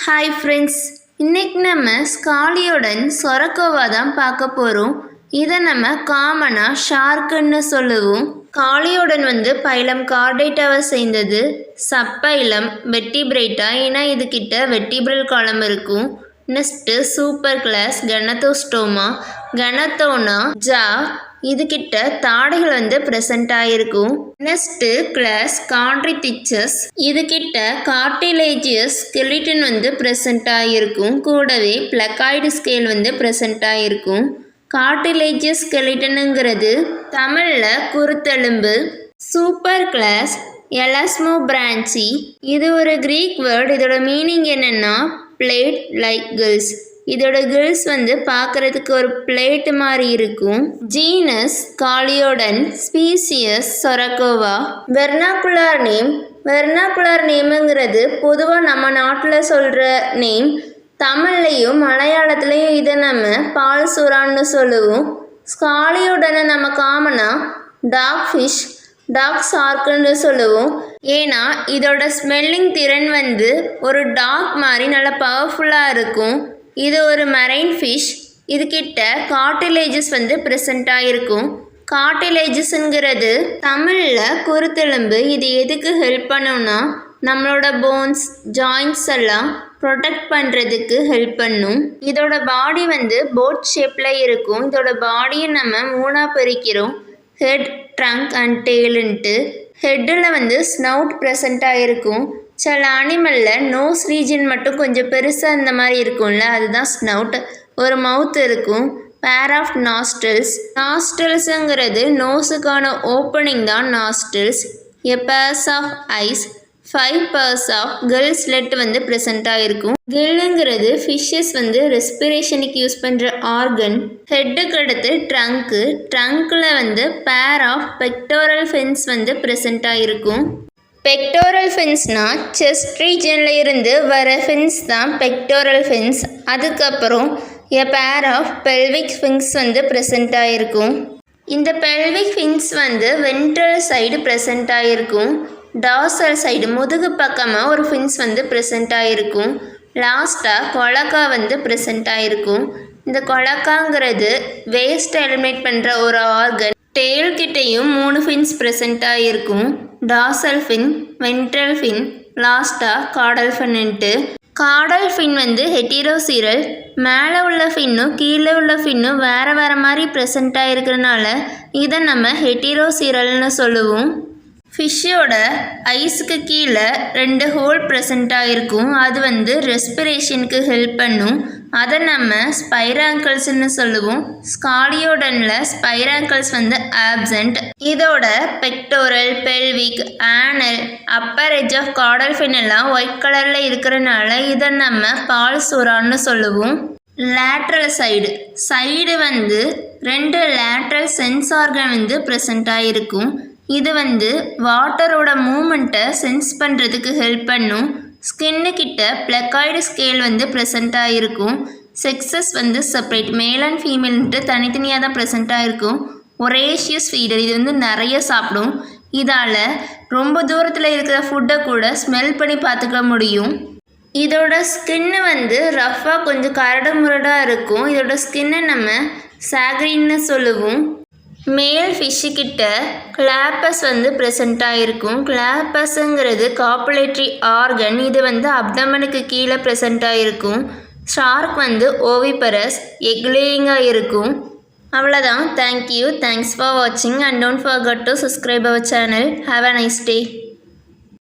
Hi friends, இன்றைக்கி நம்ம ஸ்காலியோடன் சொரக்கோவா தான் பார்க்க போகிறோம். இதை நம்ம காமனாக ஷார்க்குன்னு சொல்லுவோம். ஸ்காலியோடன் பைலம் கார்டேட்டாவை சேர்ந்தது. சப்பைலம் வெட்டிபிரேட்டா, ஏன்னா இதுகிட்ட வெட்டிபிரல் காலம் இருக்கும். நெக்ஸ்ட்டு சூப்பர் கிளாஸ் கனத்தோஸ்டோமா, கனத்தோனா ஜா, இதுகிட்ட தாடைகள் ப்ரெசண்ட் ஆகிருக்கும். நெக்ஸ்ட்டு கிளாஸ் கான்ட்ரிபிச்சஸ், இதுகிட்ட கார்டிலேஜியஸ் ஸ்கெலிட்டன் ப்ரெசண்ட் ஆகிருக்கும். கூடவே பிளக்காய்டு ஸ்கேல் ப்ரெசண்ட் ஆகிருக்கும். கார்டிலேஜியஸ் ஸ்கெலிட்டனுங்கிறது தமிழில் குருத்தெலும்பு. சூப்பர் கிளாஸ் எலாஸ்மோபிரான்சி, இது ஒரு கிரீக் வேர்டு. இதோட மீனிங் என்னென்னா பிளேட் லைக் கில்ஸ். இதோட கில்ஸ் பார்க்குறதுக்கு ஒரு பிளேட் மாதிரி இருக்கும். Genus scoliodon, species sorrakowah. Vernacular நேமுங்கிறது பொதுவாக நம்ம நாட்டில் சொல்கிற நேம். தமிழ்லையும் மலையாளத்துலேயும் இதை நம்ம பால் சுறான்னு சொல்லுவோம். ஸ்காலியோடனை நம்ம காமனாக டாக் ஃபிஷ், டாக் ஷார்க்குன்னு சொல்லுவோம். ஏன்னா இதோட ஸ்மெல்லிங் திறன் ஒரு டாக் மாதிரி நல்லா பவர்ஃபுல்லாக இருக்கும். இது ஒரு மரைன் ஃபிஷ். இதுகிட்ட கார்டிலேஜஸ் ப்ரெசண்ட் ஆகிருக்கும். கார்டிலேஜஸ்ங்கிறது தமிழில் குருத்தெலும்பு. இது எதுக்கு ஹெல்ப் பண்ணும்னா நம்மளோட போன்ஸ், ஜாயின்ட்ஸ் எல்லாம் ப்ரொடெக்ட் பண்ணுறதுக்கு ஹெல்ப் பண்ணும். இதோட பாடி போட் ஷேப்பில் இருக்கும். இதோட பாடியை நம்ம மூணாக பிரிக்கிறோம், ஹெட், ட்ரங்க் அண்ட் டெயிலுன்ட்டு. ஹெட்டில் ஸ்னவுட் ப்ரெசண்ட் ஆகிருக்கும். சில அனிமலில் நோஸ் ரீஜன் மட்டும் கொஞ்சம் பெருசாக இந்த மாதிரி இருக்கும்ல, அதுதான் ஸ்னவுட். ஒரு மவுத் இருக்கும். பேர் ஆஃப் நாஸ்ட்ரில்ஸுங்கிறது நோஸுக்கான ஓப்பனிங் தான் nostrils. A pairs of eyes, 5 pairs of gill slit present ஆகிருக்கும். கில்லுங்கிறது ஃபிஷ்ஷஸ் ரெஸ்பிரேஷனுக்கு யூஸ் பண்ணுற ஆர்கன். ஹெட்டுக்கு அடுத்து ட்ரங்க்கு. ட்ரங்க்கில் pair of pectoral fins present ஆகிருக்கும். பெக்டோரல் ஃபின்ஸ்னால் செஸ்ட் ரீஜனில் இருந்து வர ஃபின்ஸ் தான் பெக்டோரல் ஃபின்ஸ். அதுக்கப்புறம் எ pair of pelvic fins present ஆகிருக்கும். இந்த pelvic fins ventral side present ஆகிருக்கும். டார்சல் சைடு முதுகு பக்கமாக ஒரு ஃபின்ஸ் ப்ரெசண்ட் ஆகிருக்கும். லாஸ்ட்டாக கொலக்கா ப்ரெசண்ட் ஆகிருக்கும். இந்த கொலக்காங்கிறது வேஸ்ட்டை எலிமினேட் பண்ணுற ஒரு ஆர்கன். டெயில் கிட்டையும் 3 ஃபின்ஸ் ப்ரெசண்ட் ஆகிருக்கும். டார்சல் ஃபின், வென்ட்ரல் ஃபின், லாஸ்ட்டாக காடல் ஃபின்னுட்டு. Caudal fin heterocercal. மேலே உள்ள ஃபின்னும் கீழே உள்ள ஃபின்னும் வேறு மாதிரி ப்ரெசண்ட் ஆகிருக்கிறனால இதை நம்ம ஹெட்டிரோசீரல்னு சொல்லுவோம். ஃபிஷ்ஷோட ஐஸுக்கு கீழே 2 ஹோல் ப்ரெசண்ட் ஆகிருக்கும். அது ரெஸ்பிரேஷனுக்கு ஹெல்ப் பண்ணும். அதை நம்ம ஸ்பைராங்கிள்ஸ்ன்னு சொல்லுவோம். ஸ்காலியோடனில் ஸ்பைராங்கிள்ஸ் ஆப்சண்ட். இதோட pectoral, pelvic, anal, upper edge of caudal fin எல்லாம் ஒயிட் கலரில் இருக்கிறனால இதை நம்ம பால் சுறான்னு சொல்லுவோம். Lateral side 2 lateral sense organ present ஆகிருக்கும். இது வாட்டரோட மூமெண்ட்டை சென்ஸ் பண்ணுறதுக்கு ஹெல்ப் பண்ணும். ஸ்கின்னு கிட்ட பிளக்காய்டு ஸ்கேல் ப்ரெசண்ட் ஆகிருக்கும். செக்ஸஸ் செப்பரேட், மேல் அண்ட் ஃபீமேல்ன்ட்டு தனித்தனியாக தான் ப்ரெசண்ட் ஆகிருக்கும். ஒரேஷியஸ் ஃபீடர், இது நிறைய சாப்பிடும். இதால் ரொம்ப தூரத்தில் இருக்கிற ஃபுட்டை கூட ஸ்மெல் பண்ணி பார்த்துக்க முடியும். இதோட ஸ்கின்னு ரஃப்பாக கொஞ்சம் கரடு முரடாக இருக்கும். இதோட ஸ்கின்னை நம்ம சாக்ரின்னு சொல்லுவோம். மேல் ஃபிஷ்ஷுக்கிட்ட கிளாப்பஸ் ப்ரெசண்ட் ஆகிருக்கும். கிளாப்பஸுங்கிறது காப்புலேட்ரி ஆர்கன். இது அப்டமனுக்கு கீழே ப்ரெசண்ட் ஆகிருக்கும். ஷார்க் ஓவிபரஸ், எக்லேயிங்காக இருக்கும். அவ்வளோதான். தேங்க்யூ. தேங்க்ஸ் ஃபார் வாட்சிங் and don't forget to subscribe our channel. Have a nice day.